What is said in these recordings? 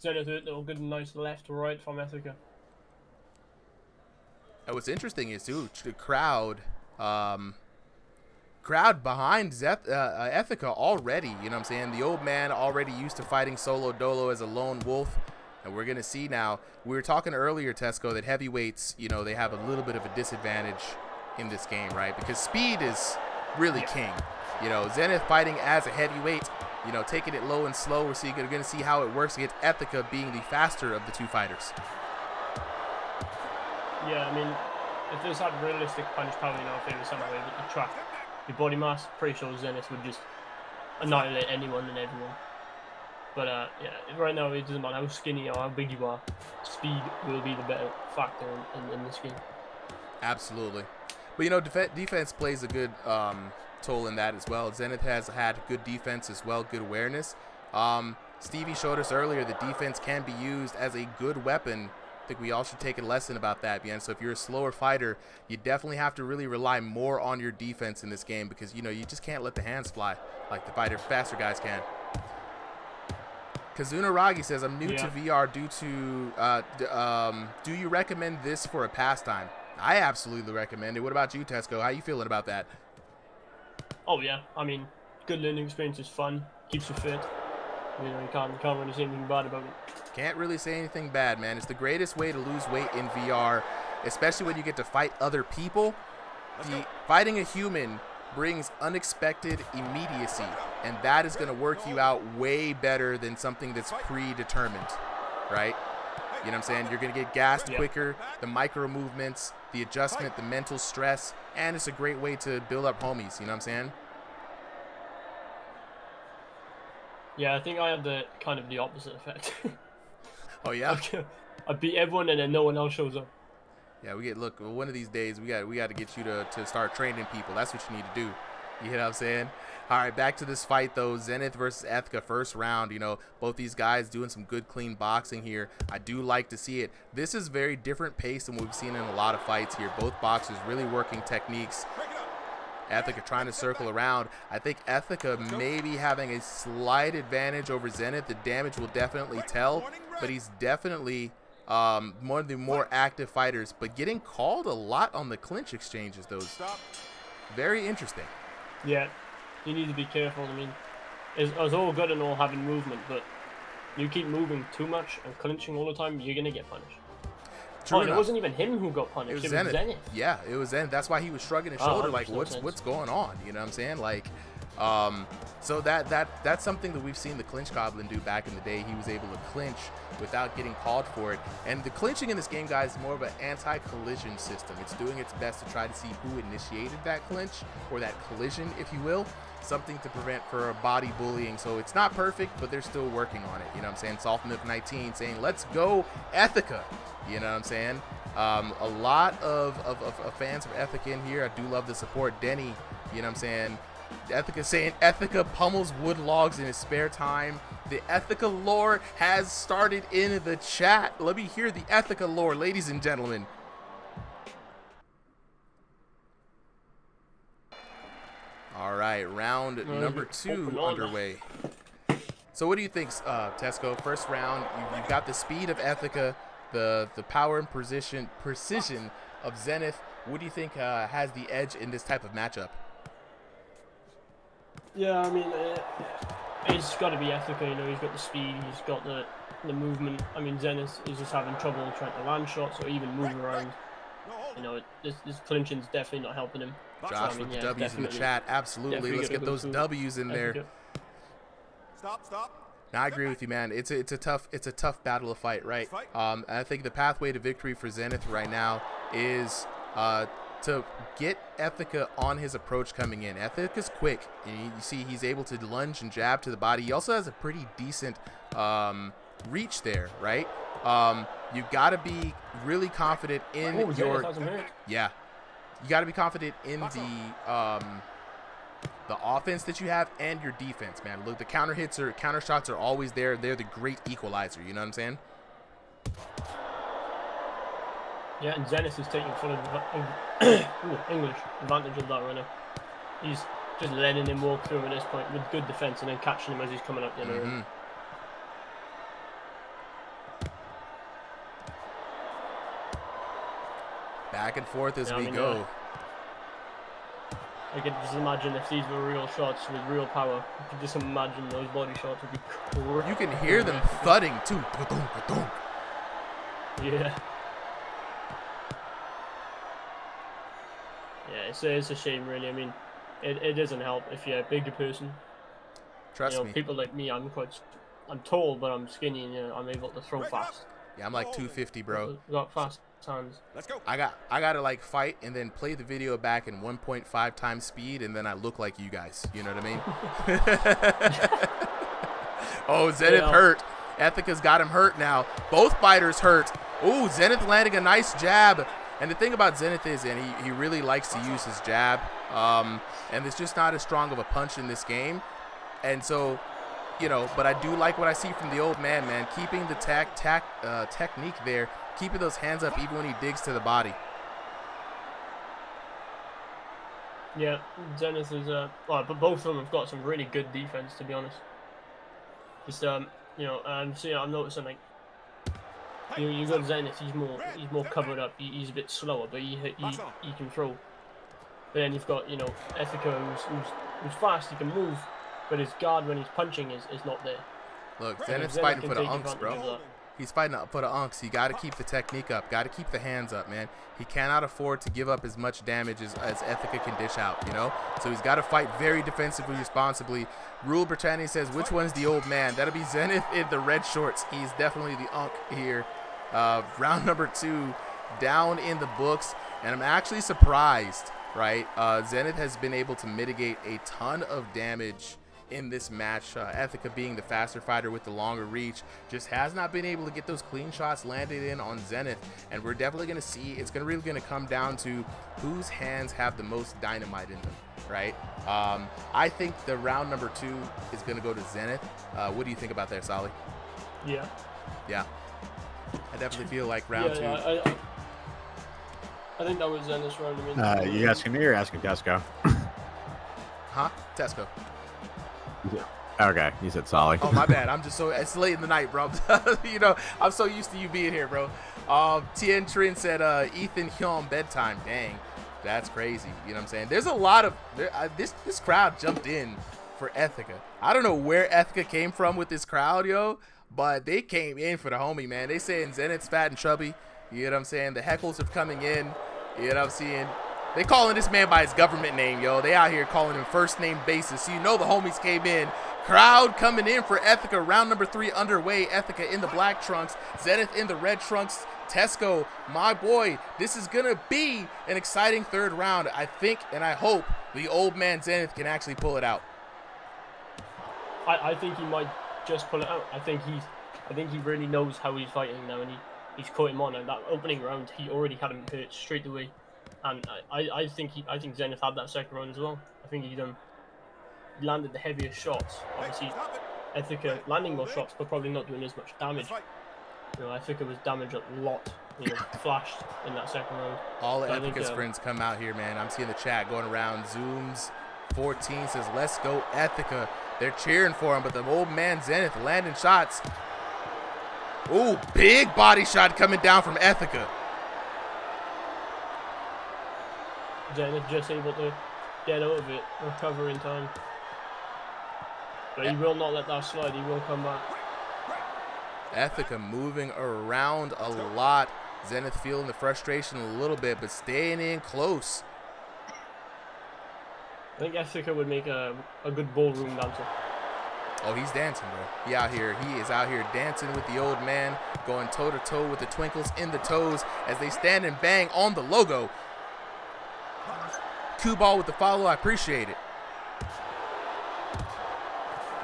Zenith hit a good and nice left to right from ETHIQUA. And what's interesting is too the crowd behind ETHIQUA already. You know what I'm saying? The old man already used to fighting solo dolo as a lone wolf. And we're going to see now, we were talking earlier, Tesco, that heavyweights, you know, they have a little bit of a disadvantage in this game, right? Because speed is really king. You know, Zenith fighting as a heavyweight, you know, taking it low and slow. We're going to see how it works against ETHIQUA being the faster of the two fighters. Yeah, I mean, if there's that realistic punch power in our favour some way, but the track, your body mass, pretty sure Zenith would just annihilate anyone and everyone. But yeah, right now it doesn't matter how skinny or how big you are, speed will be the better factor in this game. Absolutely. But you know, defense plays a good toll in that as well. Zenith has had good defense as well, good awareness. Stevie showed us earlier that defense can be used as a good weapon. I think we all should take a lesson about that, man. So if you're a slower fighter, you definitely have to really rely more on your defense in this game because, you know, you just can't let the hands fly like the faster guys can. Kazuna Ragi says, I'm new to VR due to, do you recommend this for a pastime? I absolutely recommend it. What about you, Tesco? How you feeling about that? Oh, yeah. I mean, good learning experience is fun. Keeps you fit. You know, you can't really say anything bad about it. Can't really say anything bad, man. It's the greatest way to lose weight in VR, especially when you get to fight other people. Fighting a human brings unexpected immediacy, and that is going to work you out way better than something that's predetermined, right? You know what I'm saying? You're going to get gassed quicker, the micro movements, the adjustment, the mental stress, and it's a great way to build up homies, you know what I'm saying? Yeah, I think I have the kind of the opposite effect. Oh, yeah? I beat everyone and then no one else shows up. Yeah, look, one of these days we got to get you to start training people. That's what you need to do. You know what I'm saying? All right, back to this fight, though. Zenith versus ETHIQUA, first round. You know, both these guys doing some good, clean boxing here. I do like to see it. This is very different pace than what we've seen in a lot of fights here. Both boxers really working techniques. ETHIQUA trying to circle around. I think ETHIQUA may be having a slight advantage over Zenith. The damage will definitely tell, but he's definitely one of the more active fighters, but getting called a lot on the clinch exchanges, those very interesting. Yeah, you need to be careful. I mean, it's all good and all having movement, but you keep moving too much and clinching all the time, you're gonna get punished. True enough. It wasn't even him who got punished. It was Zenith. Yeah, it was Zenith. That's why he was shrugging his shoulder, like, what's going on? You know what I'm saying? Like, so that's something that we've seen the clinch goblin do back in the day. He was able to clinch without getting called for it. And the clinching in this game, guys, is more of an anti-collision system. It's doing its best to try to see who initiated that clinch, or that collision, if you will. Something to prevent for body bullying. So it's not perfect, but they're still working on it. You know what I'm saying? Saltmilk19 saying, let's go ETHIQUA. You know what I'm saying? A lot of fans of ETHIQUA in here. I do love the support. Denny, you know what I'm saying? ETHIQUA saying ETHIQUA pummels wood logs in his spare time. The ETHIQUA lore has started in the chat. Let me hear the ETHIQUA lore, ladies and gentlemen. All right, round number 2 underway. So what do you think, Tesco? First round, you've got the speed of ETHIQUA, the power and precision of Zenith. What do you think has the edge in this type of matchup? Yeah, I mean, it's got to be ETHIQUA. You know, he's got the speed, he's got the movement. I mean, Zenith is just having trouble trying to land shots or even move around. You know, this clinching's definitely not helping him. Josh with the W's in the chat. Absolutely. Let's get those W's in there. Stop. Now, I agree with you, man. It's a tough battle to fight, right? I think the pathway to victory for Zenith right now is to get ETHIQUA on his approach coming in. ETHIQUA's quick. You see he's able to lunge and jab to the body. He also has a pretty decent reach there, right? You got to be really confident in yeah. You got to be confident in the offense that you have and your defense, man. Look, the counter shots are always there. They're the great equalizer. You know what I'm saying? Yeah, and Zenith is taking full English advantage of that right now. He's just letting him walk through at this point with good defense and then catching him as he's coming up the other end. Back and forth as we go. I could just imagine if these were real shots with real power. You could just imagine those body shots would be crazy. You can hear them thudding too. Yeah. Yeah, it's a shame really. I mean, it doesn't help if you're a bigger person. Trust me. People like me, I'm tall, but I'm skinny, and I'm able to throw fast. Yeah, I'm like 250, bro. Got fast hands. Let's go. I got to like fight and then play the video back in 1.5 times speed, and then I look like you guys. You know what I mean? Oh, Zenith hurt. ETHIQUA's got him hurt now. Both fighters hurt. Ooh, Zenith landing a nice jab. And the thing about Zenith is, and he really likes to use his jab, and it's just not as strong of a punch in this game. And so, but I do like what I see from the old man, keeping the technique there, keeping those hands up even when he digs to the body. Yeah, Zenith is, but both of them have got some really good defense, to be honest. Just, I'm noticing, like, you got Zenith, he's more covered up, he's a bit slower, but he can throw. But then you've got, ETHIQUA who's fast, he can move, but his guard when he's punching is not there. Look, Zenith's fighting for the unks, bro. He's fighting for the unks. You got to keep the technique up. Got to keep the hands up, man. He cannot afford to give up as much damage as ETHIQUA can dish out, So he's got to fight very defensively, responsibly. Rule Britannia says, which one's the old man? That'll be Zenith in the red shorts. He's definitely the unk here. Round number 2 down in the books. And I'm actually surprised, right? Zenith has been able to mitigate a ton of damage in this match. ETHIQUA being the faster fighter with the longer reach, just has not been able to get those clean shots landed in on Zenith, and we're definitely going to see, it's really going to come down to whose hands have the most dynamite in them, right? I think the round number 2 is going to go to Zenith. What do you think about that, Solly? Yeah, I definitely feel like round 2. I think that was Zenith's round. You asking me or asking Tesco? Huh? Tesco. Okay, you said Solly. Oh, my bad. It's late in the night, bro. I'm so used to you being here, bro. Tien Trin said, Ethan Hyun bedtime. Dang, that's crazy. You know what I'm saying? There's a lot of, this crowd jumped in for ETHIQUA. I don't know where ETHIQUA came from with this crowd, yo, but they came in for the homie, man. They saying Zenith's fat and chubby. You know what I'm saying? The heckles are coming in. You know what I'm seeing? They calling this man by his government name, yo. They out here calling him first name basis. So the homies came in. Crowd coming in for ETHIQUA. Round number 3 underway. ETHIQUA in the black trunks. Zenith in the red trunks. Tesco, my boy, this is going to be an exciting third round. I think and I hope the old man Zenith can actually pull it out. I think he might just pull it out. I think he really knows how he's fighting now, and he's caught him on. And that opening round, he already had him hurt straight away. And I think Zenith had that second round as well. I think he landed the heaviest shots. Obviously, ETHIQUA landing more shots, but probably not doing as much damage. ETHIQUA was damaged a lot. Flashed in that second round. All of ETHIQUA's friends come out here, man. I'm seeing the chat going around. Zooms 14 says, "Let's go ETHIQUA." They're cheering for him, but the old man Zenith landing shots. Ooh, big body shot coming down from ETHIQUA. Zenith just able to get out of it, recover in time. But he will not let that slide, he will come back. ETHIQUA moving around a lot. Zenith feeling the frustration a little bit, but staying in close. I think ETHIQUA would make a good ballroom dancer. Oh, he's dancing, bro. He is out here dancing with the old man, going toe-to-toe with the twinkles in the toes as they stand and bang on the logo. Q-ball with the follow, I appreciate it.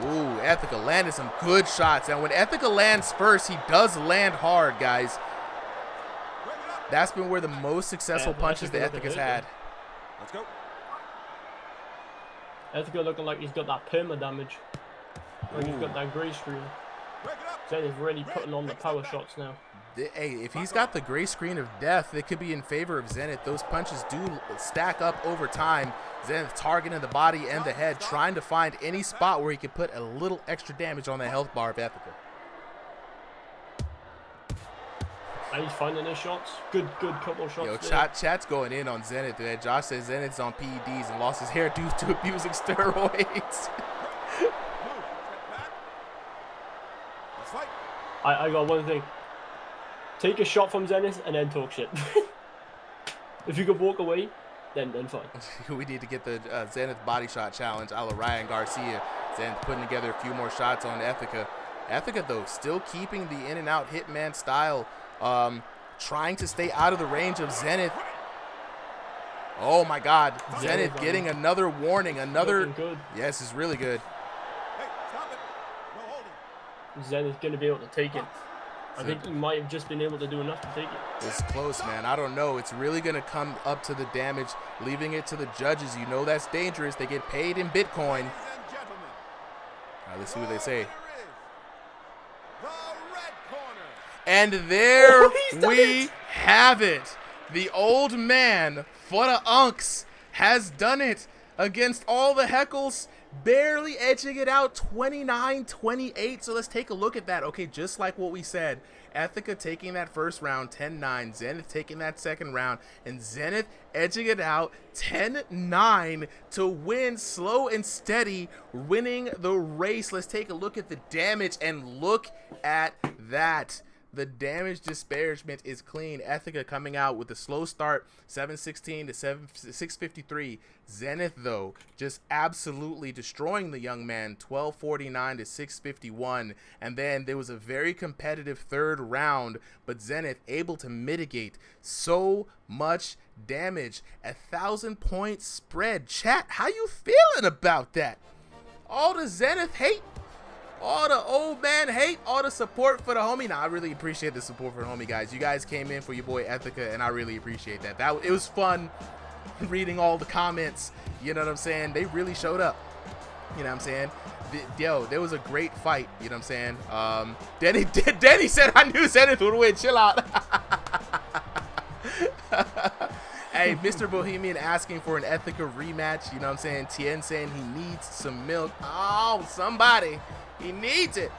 Ooh, ETHIQUA landed some good shots. And when ETHIQUA lands first, he does land hard, guys. That's been where the most successful punches that ETHIQUA's had. Let's go. ETHIQUA looking like he's got that perma damage. Like he's got that gray screen. Zenith really putting on the power shots now. Hey, if he's got the gray screen of death, it could be in favor of Zenith. Those punches do stack up over time. Zenith targeting the body and the head, trying to find any spot where he could put a little extra damage on the health bar of ETHIQUA. He's finding his shots. Good couple shots. Yo, there. chat's going in on Zenith. Man. Josh says Zenith's on PEDs and lost his hair due to abusing steroids. I got one thing. Take a shot from Zenith and then talk shit. If you could walk away, then fine. We need to get the Zenith body shot challenge a la Ryan Garcia. Zenith putting together a few more shots on ETHIQUA. ETHIQUA, though, still keeping the in-and-out hitman style, trying to stay out of the range of Zenith. Oh, my God. Zenith getting another warning. Another. Good. Yes, it's really good. Hey, stop it. No holding. Zenith's going to be able to take it. I think he might have just been able to do enough to take it. It's close, man. I don't know. It's really going to come up to the damage, leaving it to the judges. You know that's dangerous. They get paid in Bitcoin. All right, let's see what they say. And there we have it. The old man, for the unks, has done it against all the heckles, barely edging it out 29-28. So let's take a look at that. Okay, just like what we said, ETHIQUA taking that first round 10-9, Zenith taking that second round, and Zenith edging it out 10-9 to win slow and steady, winning the race. Let's take a look at the damage, and look at that. The damage disparagement is clean. ETHIQUA coming out with a slow start, 716 to 653. Zenith, though, just absolutely destroying the young man, 1249 to 651. And then there was a very competitive third round, but Zenith able to mitigate so much damage. 1,000-point spread. Chat, how you feeling about that? All the Zenith hate, all the old man hate, all the support for the homie. Nah, I really appreciate the support for the homie, guys. You guys came in for your boy ETHIQUA, and I really appreciate that. It was fun reading all the comments. You know what I'm saying? They really showed up. You know what I'm saying? Yo, there was a great fight. You know what I'm saying? Denny said I knew Zenith would win. Chill out. Hey, Mr. Bohemian asking for an ETHIQUA rematch. You know what I'm saying? Tien saying he needs some milk. Oh, somebody. He needs it.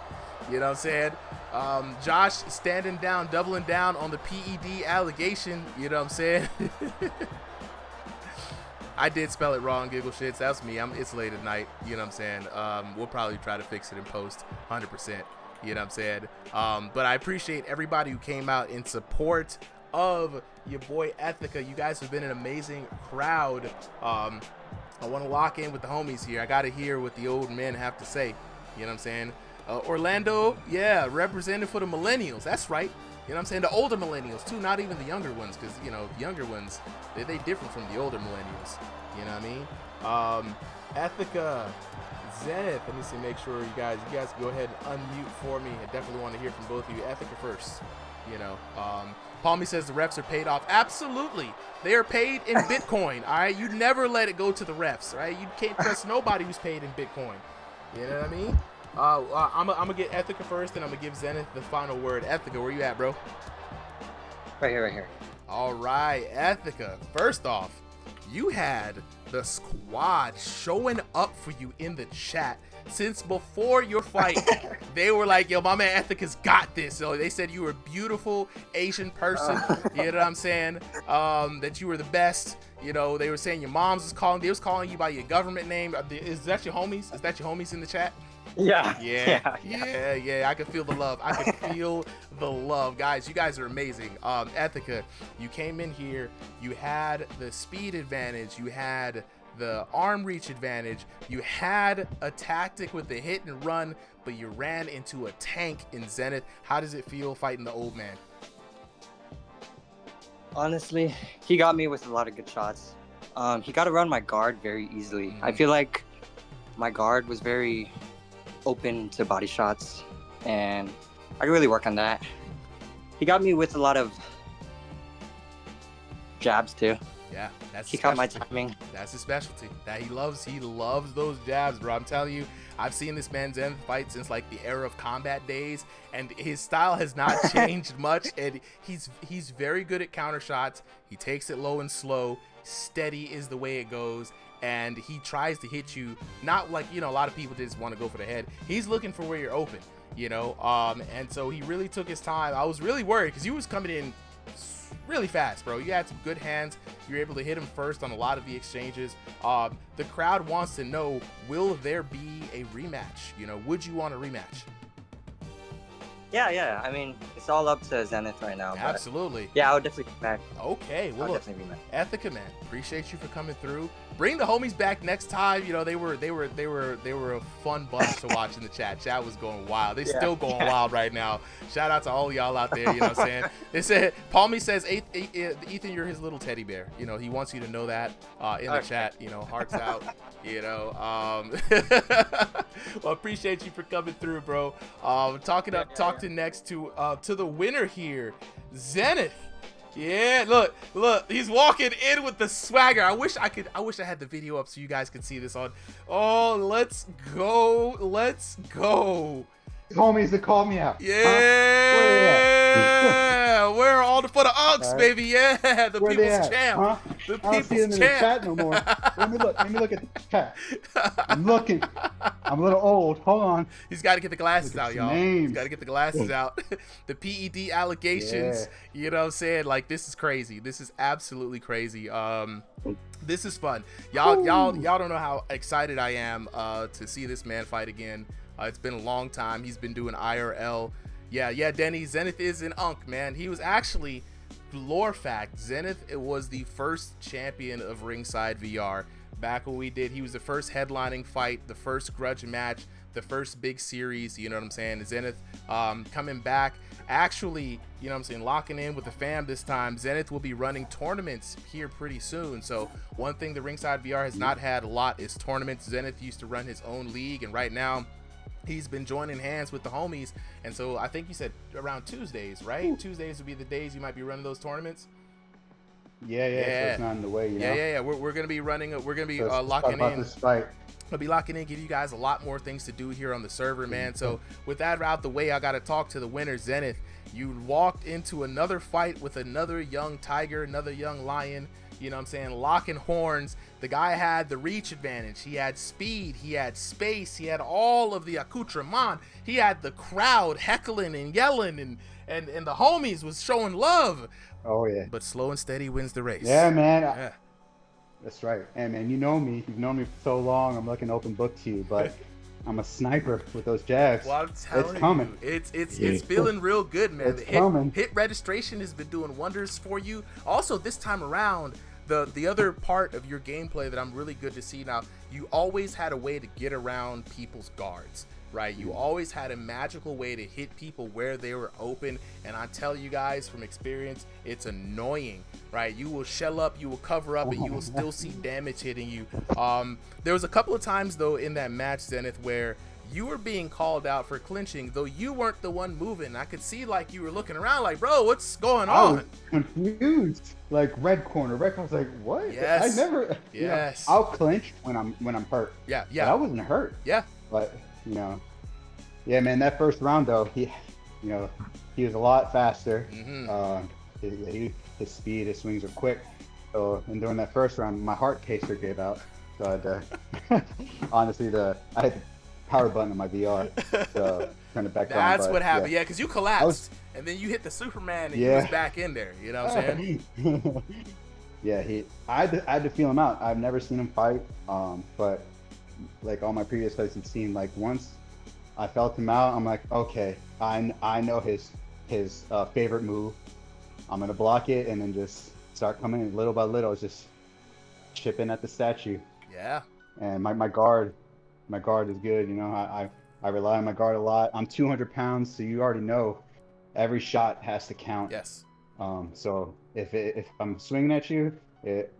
You know what I'm saying? Josh standing down, doubling down on the PED allegation. You know what I'm saying? I did spell it wrong, giggle shits. That's me. It's late at night. You know what I'm saying? We'll probably try to fix it in post, 100%. You know what I'm saying? But I appreciate everybody who came out in support of your boy ETHIQUA. You guys have been an amazing crowd. I want to lock in with the homies here. I got to hear what the old men have to say. You know what I'm saying? Orlando, yeah, represented for the millennials. That's right. You know what I'm saying? The older millennials, too, not even the younger ones, because, you know, younger ones, they different from the older millennials. You know what I mean? ETHIQUA, Zenith, let me see, make sure you guys go ahead and unmute for me. I definitely want to hear from both of you. ETHIQUA first, you know. Palmy says the refs are paid off. Absolutely. They are paid in Bitcoin, all right? You never let it go to the refs, right? You can't trust nobody who's paid in Bitcoin. You know what I mean? I'm gonna get ETHIQUA first, and I'm gonna give Zenith the final word. ETHIQUA, where you at, bro? Right here. All right, ETHIQUA. First off, you had the squad showing up for you in the chat since before your fight. They were like, yo, my man ETHIQUA's got this. So they said you were a beautiful Asian person. You know what I'm saying? That you were the best. You know, they were saying your mom's was calling. They was calling you by your government name. Is that your homies? Is that your homies in the chat? Yeah. I can feel the love. I can feel the love. Guys, you guys are amazing. ETHIQUA, you came in here. You had the speed advantage. You had the arm reach advantage. You had a tactic with the hit and run, but you ran into a tank in Zenith. How does it feel fighting the old man? Honestly, he got me with a lot of good shots. He got around my guard very easily. I feel like my guard was very open to body shots, and I could really work on that. He got me with a lot of jabs too. Yeah, that's he caught my timing. That's his specialty. That he loves those jabs, bro. I'm telling you, I've seen this man Zenith fight since like the era of combat days, and his style has not changed much. And he's very good at counter shots. He takes it low and slow. Steady is the way it goes, and he tries to hit you not like, you know, a lot of people just want to go for the head. He's looking for where you're open. you know. And so he really took his time. I was really worried because he was coming in really fast, bro. You had some good hands. You were able to hit him first on a lot of the exchanges. The crowd wants to know, will there be a rematch? You know, would you want a rematch? Yeah. I mean, it's all up to Zenith right now. Absolutely. Yeah, I would definitely be back. Okay, well, look, Definitely be back. ETHIQUA, man, appreciate you for coming through. Bring the homies back next time. You know, they were a fun bunch to watch in the chat. Chat was going wild. They're still going wild right now. Shout out to all y'all out there. You know what I'm saying? They said, Palmy says, Ethan, you're his little teddy bear. You know, he wants you to know that in the chat. You know, hearts out. You know, well, appreciate you for coming through, bro. Talk next to the winner here, Zenith. Yeah, look, he's walking in with the swagger. I wish I had the video up so you guys could see this on. Oh, let's go. Homies that called me out. Yeah, we're all for the Unks, baby. Yeah, the Where people's champ. Huh? The I don't see him people's in the champ. chat no more. Let me look at the chat. I'm looking. I'm a little old. Hold on. He's got to get the glasses out, y'all. names. He's got to get the glasses out. The PED allegations. Yeah. You know what I'm saying? Like, this is crazy. This is absolutely crazy. This is fun. Y'all don't know how excited I am to see this man fight again. It's been a long time. He's been doing IRL. Yeah, Denny. Zenith is an Unk, man. He was actually, lore fact, Zenith, it was the first champion of RIngsideVR. Back when we did, he was the first headlining fight, the first grudge match, the first big series, you know what I'm saying? Zenith coming back, actually, you know what I'm saying, locking in with the fam this time. Zenith will be running tournaments here pretty soon. So one thing the RIngsideVR has not had a lot is tournaments. Zenith used to run his own league, and right now he's been joining hands with the homies. And so I think you said around Tuesdays, right? Ooh. Tuesdays would be the days you might be running those tournaments. Yeah. So it's not in the way, you know? Yeah. We're gonna be running. We're gonna be locking in. This fight. I'll be locking in, give you guys a lot more things to do here on the server, man. So with that out the way, I got to talk to the winner, Zenith. You walked into another fight with another young tiger, another young lion, you know what I'm saying, locking horns. The guy had the reach advantage. He had speed. He had space. He had all of the accoutrement. He had the crowd heckling and yelling, and the homies was showing love. Oh, yeah. But slow and steady wins the race. Yeah, man. Yeah. That's right. And man, you know me. You've known me for so long. I'm looking open book to you, but I'm a sniper with those jabs. Well, I'm telling it's coming. you, it's feeling real good, man. It's coming. Hit registration has been doing wonders for you. Also, this time around, the other part of your gameplay that I'm really good to see now, you always had a way to get around people's guards, right? You always had a magical way to hit people where they were open, and I tell you guys from experience, it's annoying, right? You will shell up, you will cover up, and you will still see damage hitting you. There was a couple of times, though, in that match, Zenith, where you were being called out for clinching, though you weren't the one moving. I could see, like, you were looking around like, bro, what's going on? I was confused. Like, red corner. I was like, what? Yes. I never. Yes. You know, I'll clinch when I'm hurt. Yeah. But I wasn't hurt. Yeah. But you know, yeah, man. That first round though, he was a lot faster. Mm-hmm. His speed, his swings are quick. So, and during that first round, my heart taster gave out. So I had to, honestly, I had the power button on my VR. So turn it back on. That's what happened. Yeah, because you collapsed, and then you hit the Superman, and he was back in there. You know what I'm saying? Yeah, I had to feel him out. I've never seen him fight, but like all my previous fights I've seen, like once I felt him out, I'm like, okay, I know his favorite move. I'm gonna block it and then just start coming in little by little, just chipping at the statue. Yeah. And my guard is good. You know, I rely on my guard a lot. I'm 200 pounds, so you already know every shot has to count. Yes. So if I'm swinging at you,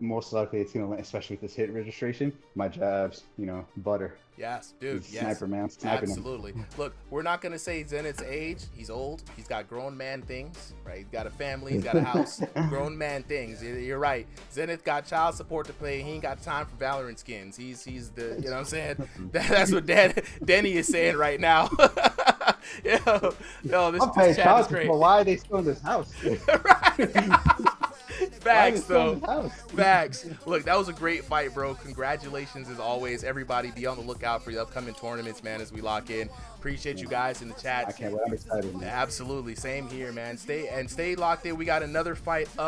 most likely it's gonna land, especially with this hit registration. My jabs, butter. Yes, dude. He's yes. Sniper, man. Sniping Absolutely. him. Look, we're not gonna say Zenith's age. He's old. He's got grown man things, right? He's got a family. He's got a house. Grown man things. You're right. Zenith got child support to pay. He ain't got time for Valorant skins. He's the, you know what I'm saying? That's what Denny is saying right now. This I'm paying chat child is great. support. Why are they still in this house? Right. Facts, is still in though. his house? Facts. Look, that was a great fight, bro. Congratulations as always. Everybody be on the lookout for the upcoming tournaments, man, as we lock in. Appreciate you guys in the chat. I can't wait. I'm excited, man. Absolutely. Same here, man. Stay locked in. We got another fight up